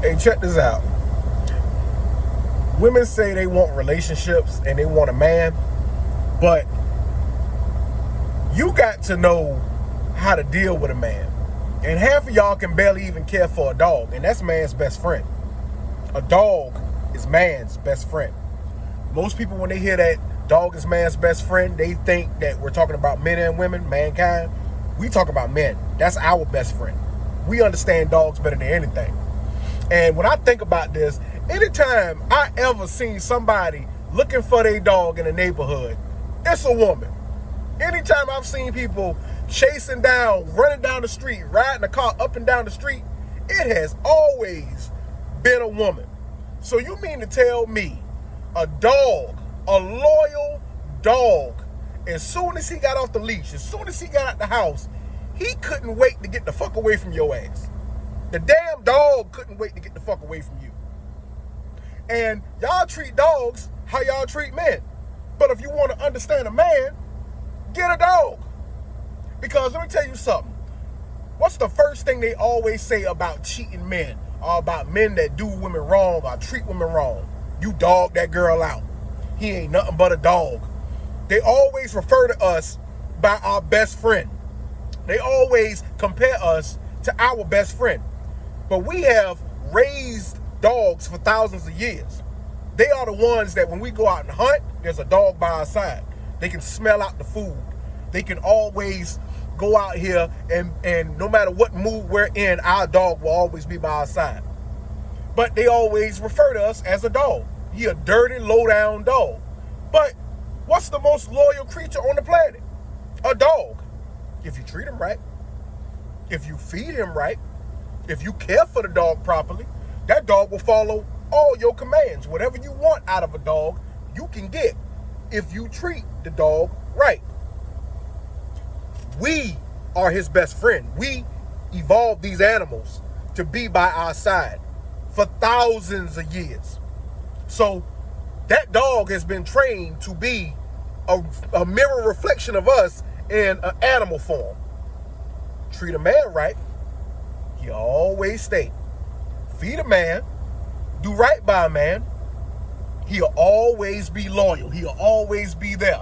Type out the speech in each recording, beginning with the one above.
Hey, check this out. Women say they want relationships and they want a man, but you got to know how to deal with a man. And half of y'all can barely even care for a dog, and that's man's best friend. A dog is man's best friend. Most people, when they hear that dog is man's best friend, they think that we're talking about men and women, mankind. We talk about men. That's our best friend. We understand dogs better than anything. And when I think about this, anytime I ever seen somebody looking for their dog in the neighborhood, it's a woman. Anytime I've seen people chasing down, running down the street, riding a car up and down the street, it has always been a woman. So you mean to tell me a dog, a loyal dog, as soon as he got off the leash, as soon as he got out the house, he couldn't wait to get the fuck away from your ass. The damn dog couldn't wait to get the fuck away from you. And y'all treat dogs how y'all treat men. But if you want to understand a man, get a dog. Because let me tell you something. What's the first thing they always say about cheating men, or about men that do women wrong or treat women wrong? You dog that girl out. He ain't nothing but a dog. They always refer to us by our best friend. They always compare us to our best friend. But we have raised dogs for thousands of years. They are the ones that when we go out and hunt, there's a dog by our side. They can smell out the food. They can always go out here and no matter what mood we're in, our dog will always be by our side. But they always refer to us as a dog. He a dirty, low-down dog. But what's the most loyal creature on the planet? A dog. If you treat him right, if you feed him right, if you care for the dog properly, that dog will follow all your commands. Whatever you want out of a dog, you can get if you treat the dog right. We are his best friend. We evolved these animals to be by our side for thousands of years. So that dog has been trained to be a mirror reflection of us in an animal form. Treat a man right, he'll always stay. Feed a man, do right by a man, he'll always be loyal. He'll always be there.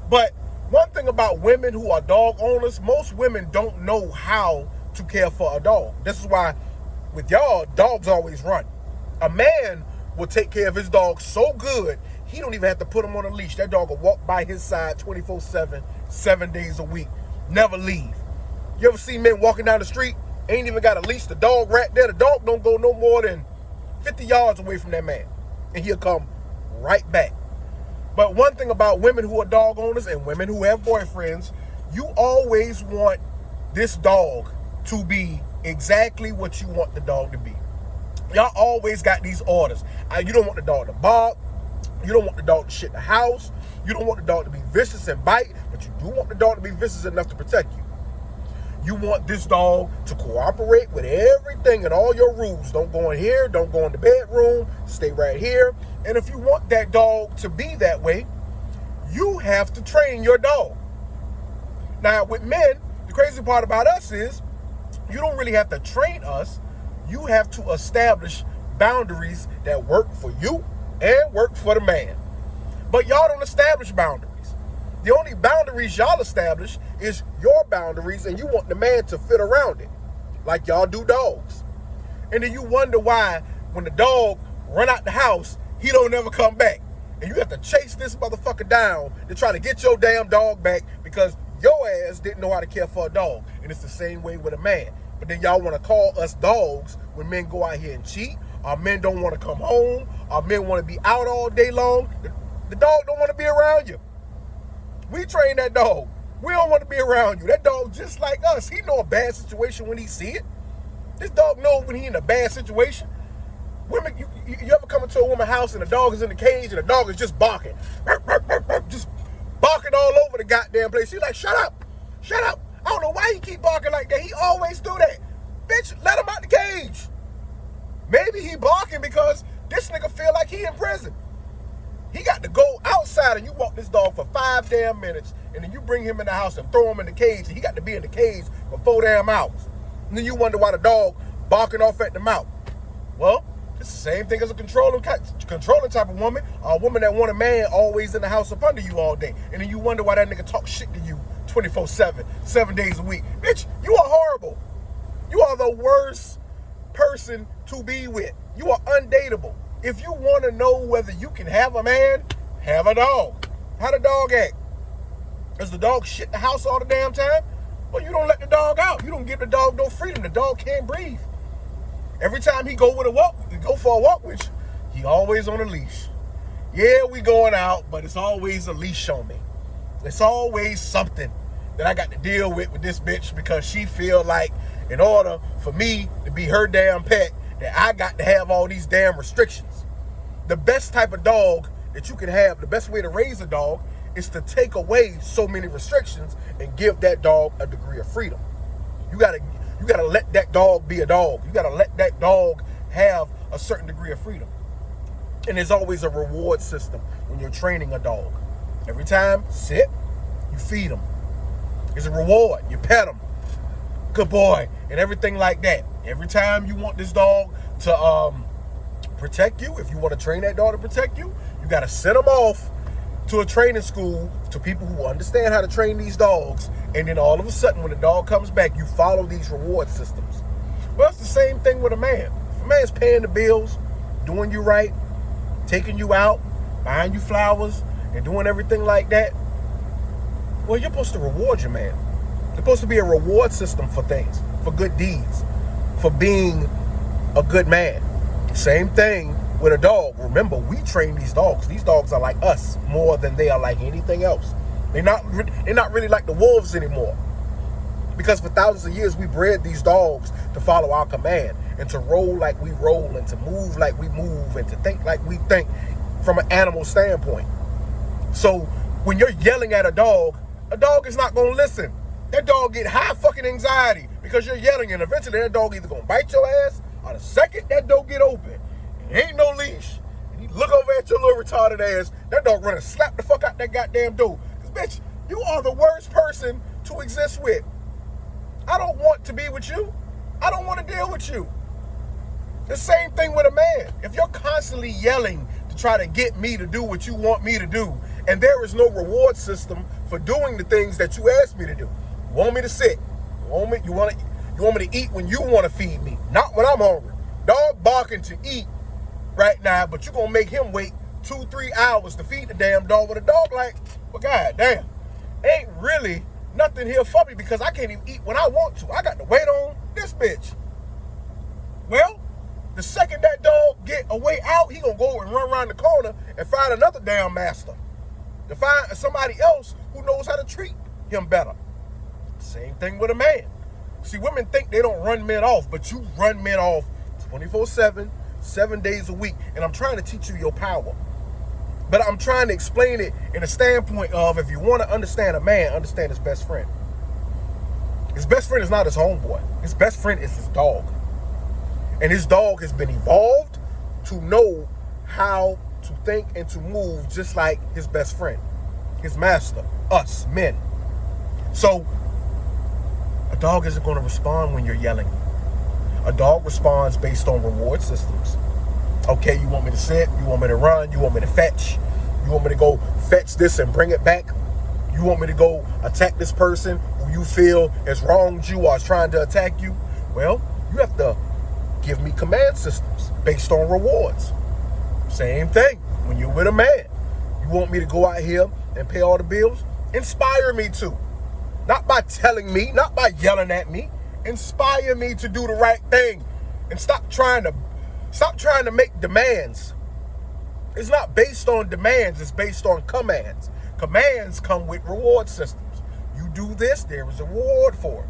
But one thing about women who are dog owners, most women don't know how to care for a dog. This is why with y'all, dogs always run. A man will take care of his dog so good, he don't even have to put him on a leash. That dog will walk by his side 24/7, 7 days a week, never leave. You ever see men walking down the street, ain't even got a leash, the dog right there, the dog don't go no more than 50 yards away from that man, and he'll come right back. But one thing about women who are dog owners and women who have boyfriends, you always want this dog to be exactly what you want the dog to be. Y'all always got these orders. You don't want the dog to bark. You don't want the dog to shit the house. You don't want the dog to be vicious and bite, but you do want the dog to be vicious enough to protect you. You want this dog to cooperate with everything and all your rules. Don't go in here. Don't go in the bedroom. Stay right here. And if you want that dog to be that way, you have to train your dog. Now, with men, the crazy part about us is you don't really have to train us. You have to establish boundaries that work for you and work for the man. But y'all don't establish boundaries. The only boundaries y'all establish is your boundaries, and you want the man to fit around it, like y'all do dogs. And then you wonder why when the dog run out the house, he don't ever come back. And you have to chase this motherfucker down to try to get your damn dog back because your ass didn't know how to care for a dog. And it's the same way with a man. But then y'all want to call us dogs when men go out here and cheat. Our men don't want to come home. Our men want to be out all day long. The dog don't want to be around you. We train that dog. We don't want to be around you. That dog just like us. He know a bad situation when he see it. This dog knows when he in a bad situation. Women, you ever come into a woman's house and the dog is in the cage and the dog is just barking. Just barking all over the goddamn place. She's like, shut up. Shut up. I don't know why he keep barking like that. He always do that. Bitch, let him out the cage. Maybe he barking because this nigga feel like he in prison. He got to go outside and you walk this dog for 5 damn minutes and then you bring him in the house and throw him in the cage and he got to be in the cage for 4 damn hours. And then you wonder why the dog barking off at the mouth. Well, it's the same thing as a controlling type of woman, or a woman that want a man always in the house up under you all day. And then you wonder why that nigga talk shit to you 24/7, 7 days a week. Bitch, you are horrible. You are the worst person to be with. You are undateable. If you want to know whether you can have a man, have a dog. How the dog act? Does the dog shit the house all the damn time? Well, you don't let the dog out. You don't give the dog no freedom. The dog can't breathe. Every time he go for a walk with you, he always on a leash. Yeah, we going out, but it's always a leash on me. It's always something that I got to deal with this bitch, because she feel like in order for me to be her damn pet, that I got to have all these damn restrictions. The best type of dog that you can have, the best way to raise a dog, is to take away so many restrictions and give that dog a degree of freedom. You gotta let that dog be a dog. You gotta let that dog have a certain degree of freedom. And there's always a reward system when you're training a dog. Every time, sit, you feed him. It's a reward. You pet him. Good boy. And everything like that. Every time you want this dog to protect you, if you want to train that dog to protect you, you got to send him off to a training school to people who understand how to train these dogs. And then all of a sudden, when the dog comes back, you follow these reward systems. Well, it's the same thing with a man. If a man's paying the bills, doing you right, taking you out, buying you flowers, and doing everything like that, well, you're supposed to reward your man. There's supposed to be a reward system for things, for good deeds, for being a good man. Same thing with a dog. Remember, we train these dogs. These dogs are like us more than they are like anything else. They're not really like the wolves anymore. Because for thousands of years, we bred these dogs to follow our command and to roll like we roll and to move like we move and to think like we think from an animal standpoint. So when you're yelling at a dog is not going to listen. That dog get high fucking anxiety because you're yelling, and eventually that dog either going to bite your ass, or the second that door get open, and ain't no leash, and he look over at your little retarded ass, that dog run and slap the fuck out that goddamn door. Because, bitch, you are the worst person to exist with. I don't want to be with you. I don't want to deal with you. The same thing with a man. If you're constantly yelling to try to get me to do what you want me to do, and there is no reward system for doing the things that you asked me to do. You want me to sit. You want me to eat when you want to feed me, not when I'm hungry. Dog barking to eat right now, but you're going to make him wait 2-3 hours to feed the damn dog. With a dog like, well, god damn, ain't really nothing here for me because I can't even eat when I want to. I got to wait on this bitch. Well, the second that dog get a way out, he going to go and run around the corner and find another damn master. To find somebody else who knows how to treat him better. Same thing with a man. See, women think they don't run men off, but you run men off 24/7, 7 days a week. And I'm trying to teach you your power. But I'm trying to explain it in a standpoint of, if you want to understand a man, understand his best friend. His best friend is not his homeboy. His best friend is his dog. And his dog has been evolved to know how to think and to move just like his best friend, his master, us men. So a dog isn't going to respond when you're yelling. A dog responds based on reward systems. Okay, you want me to sit, you want me to run, you want me to fetch, you want me to go fetch this and bring it back, you want me to go attack this person who you feel has wronged you or is trying to attack you. Well, you have to give me command systems based on rewards. Same thing when you're with a man. You want me to go out here and pay all the bills? Inspire me to. Not by telling me, not by yelling at me. Inspire me to do the right thing. And stop trying to make demands. It's not based on demands, it's based on commands. Commands come with reward systems. You do this, there is a reward for it.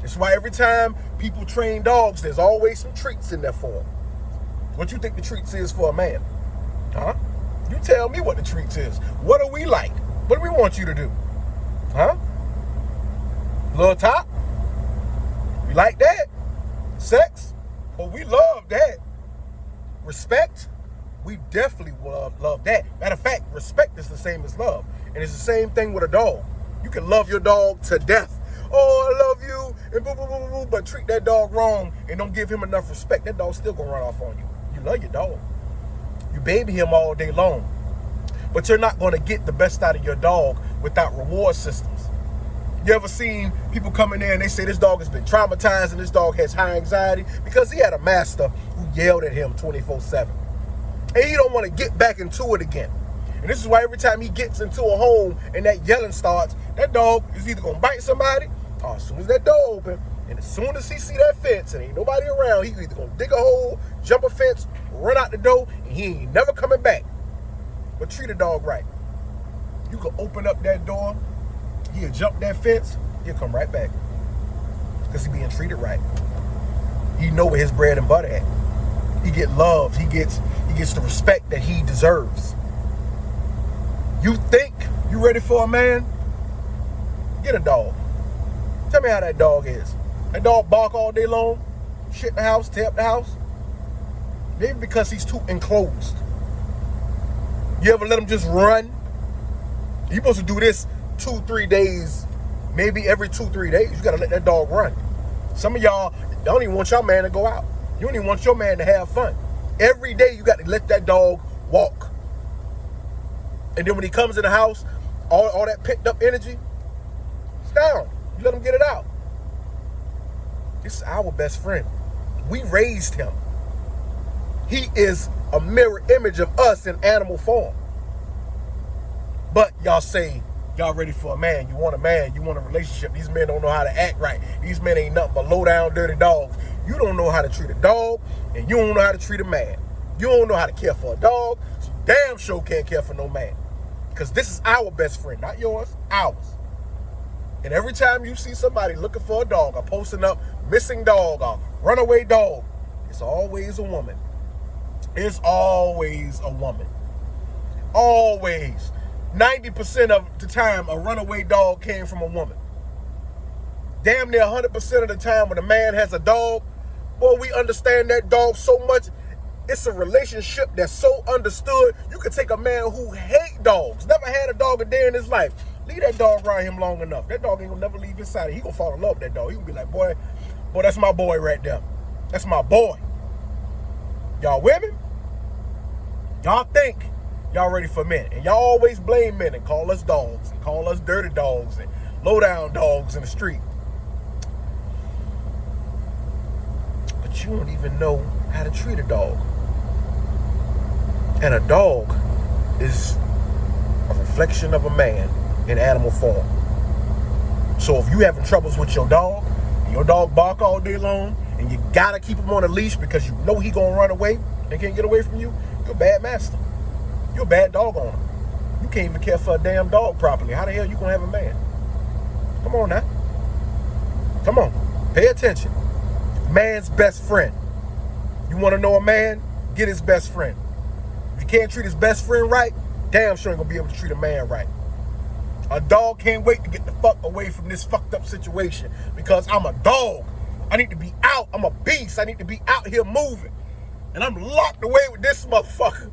That's why every time people train dogs, there's always some treats in there for them. What you think the treats is for a man? Huh? You tell me what the treats is. What do we like? What do we want you to do? Huh? Little top? We like that? Sex? Well, we love that. Respect? We definitely love that. Matter of fact, respect is the same as love. And it's the same thing with a dog. You can love your dog to death. oh, I love you, and boo, boo, boo, boo, boo, but treat that dog wrong and don't give him enough respect, that dog's still gonna run off on you. You love your dog. You baby him all day long. But you're not gonna get the best out of your dog without reward systems. You ever seen people come in there and they say this dog has been traumatized and this dog has high anxiety because he had a master who yelled at him 24/7. And he don't want to get back into it again. And this is why every time he gets into a home and that yelling starts, that dog is either gonna bite somebody, or as soon as that door open, and as soon as he see that fence and ain't nobody around, he either gonna dig a hole, jump a fence, run out the door, and he ain't never coming back. But treat a dog right. You can open up that door, he'll jump that fence, he'll come right back. Because he being treated right. He know where his bread and butter at. He get loved. He gets the respect that he deserves. You think you ready for a man? Get a dog. Tell me how that dog is. That dog bark all day long, shit in the house, tear up the house. Maybe because he's too enclosed. You ever let him just run? You're supposed to do this 2-3 days, maybe every 2-3 days. You gotta let that dog run. Some of y'all don't even want your man to go out. You don't even want your man to have fun. Every day you got to let that dog walk. And then when he comes in the house, all that picked up energy, it's down. You let him get it out. This is our best friend. We raised him. He is a mirror image of us in animal form. But y'all say, y'all ready for a man. You want a man. You want a relationship. These men don't know how to act right. These men ain't nothing but low down, dirty dogs. You don't know how to treat a dog, and you don't know how to treat a man. You don't know how to care for a dog, so you damn sure can't care for no man. Because this is our best friend, not yours, ours. And every time you see somebody looking for a dog or posting up missing dog or runaway dog, it's always a woman. It's always a woman. Always. 90% of the time, a runaway dog came from a woman. Damn near 100% of the time when a man has a dog, boy, we understand that dog so much. It's a relationship that's so understood. You could take a man who hate dogs, never had a dog a day in his life. Leave that dog around him long enough. That dog ain't gonna never leave his side. He gonna fall in love with that dog. He gonna be like, boy, that's my boy right there. That's my boy. Y'all women, y'all think y'all ready for men. And y'all always blame men and call us dogs and call us dirty dogs and low down dogs in the street. But you don't even know how to treat a dog. And a dog is a reflection of a man in animal form. So if you having troubles with your dog, and your dog bark all day long, and you gotta keep him on a leash because you know he gonna run away and can't get away from you, you're a bad master. You're a bad dog owner. You can't even care for a damn dog properly. How the hell you gonna have a man? Come on now. Come on. Pay attention. Man's best friend. You wanna know a man? Get his best friend. If you can't treat his best friend right, damn sure ain't gonna be able to treat a man right. A dog can't wait to get the fuck away from this fucked up situation because I'm a dog. I need to be out. I'm a beast. I need to be out here moving. And I'm locked away with this motherfucker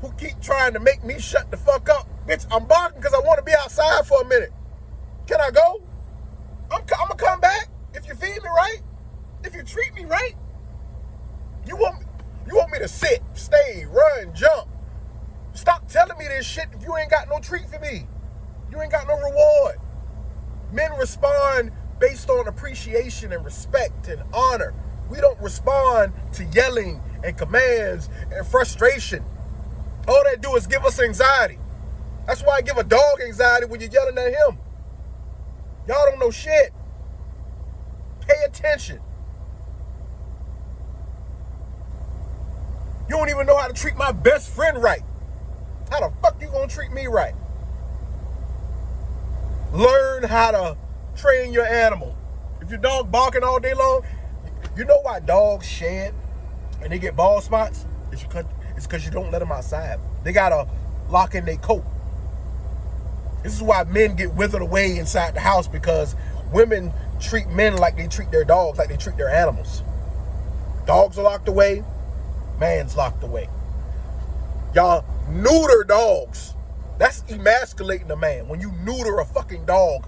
who keep trying to make me shut the fuck up. Bitch, I'm barking because I want to be outside for a minute. Can I go? I'm gonna come back if you feed me right, if you treat me right. You want me to sit, stay, run, jump. Stop telling me this shit if you ain't got no treat for me. You ain't got no reward. Men respond based on appreciation and respect and honor. We don't respond to yelling and commands and frustration. All that do is give us anxiety. That's why I give a dog anxiety when you're yelling at him. Y'all don't know shit. Pay attention. You don't even know how to treat my best friend right. How the fuck you gonna treat me right? Learn how to train your animal. If your dog barking all day long, you know why dogs shed and they get bald spots? It's because you don't let them outside. They gotta lock in their coat. This is why men get withered away inside the house, because women treat men like they treat their dogs, like they treat their animals. Dogs are locked away, man's locked away. Y'all neuter dogs. That's emasculating a man. When you neuter a fucking dog,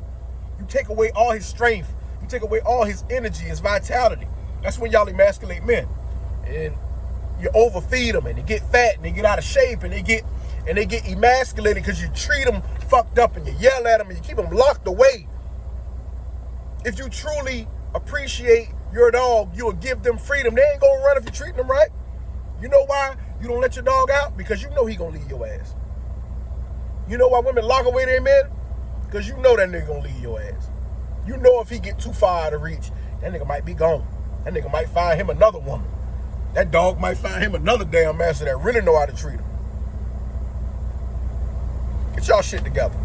you take away all his strength. You take away all his energy, his vitality. That's when y'all emasculate men. And you overfeed them, and they get fat, and they get out of shape, and they get emasculated because you treat them fucked up, and you yell at them, and you keep them locked away. If you truly appreciate your dog, you'll give them freedom. They ain't gonna run if you're treating them right. You know why you don't let your dog out? Because you know he gonna leave your ass. You know why women lock away their men? Because you know that nigga gonna leave your ass. You know if he get too far out of reach, that nigga might be gone. That nigga might find him another woman. That dog might find him another damn master that really know how to treat him. Get y'all shit together.